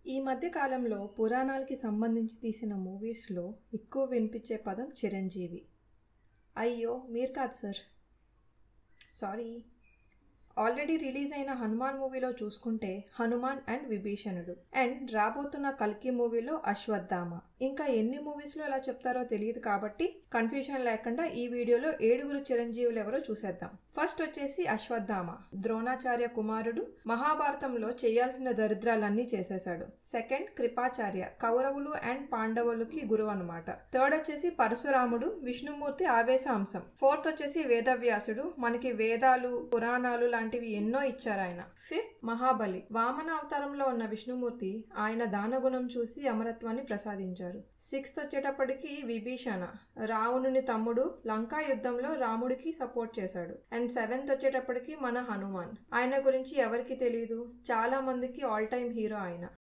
ఈ మధ్య కాలంలో పురాణాలకి సంబంధించి తీసిన మూవీస్లో ఎక్కువ వినిపించే పదం చిరంజీవి. అయ్యో మీరు కాదు సార్, సారీ. ఆల్రెడీ రిలీజ్ అయిన హనుమాన్ మూవీలో చూసుకుంటే హనుమాన్ అండ్ విభీషణుడు, అండ్ రాబోతున్న కల్కి మూవీలో అశ్వత్థామ. ఇంకా ఎన్ని మూవీస్లో ఎలా చెప్తారో తెలియదు కాబట్టి కన్ఫ్యూజన్ లేకుండా ఈ వీడియోలో 7 చిరంజీవులు ఎవరో చూసేద్దాం. ఫస్ట్ వచ్చేసి అశ్వత్థామ. ద్రోణాచార్య కుమారుడు, మహాభారతంలో చేయాల్సిన దరిద్రాలన్నీ చేసేశాడు. సెకండ్ కృపాచార్య, కౌరవులు అండ్ పాండవులకి గురువు అనమాట. థర్డ్ వచ్చేసి పరశురాముడు, విష్ణుమూర్తి ఆవేశ అంశం. ఫోర్త్ వచ్చేసి వేదవ్యాసుడు, మనకి వేదాలు పురాణాలు లాంటివి ఎన్నో ఇచ్చారు ఆయన. ఫిఫ్త్ మహాబలి, వామన అవతారంలో ఉన్న విష్ణుమూర్తి, ఆయన దానగుణం చూసి అమరత్వాన్ని ప్రసాదించారు. సిక్స్త్ వచ్చేటప్పటికి విభీషణ, రావణుని తమ్ముడు, లంకా యుద్ధంలో రాముడికి సపోర్ట్ చేశాడు. అండ్ సెవెంత్ వచ్చేటప్పటికి మన హనుమాన్. ఆయన గురించి ఎవరికి తెలియదు, చాలా మందికి ఆల్ టైమ్ హీరో ఆయన.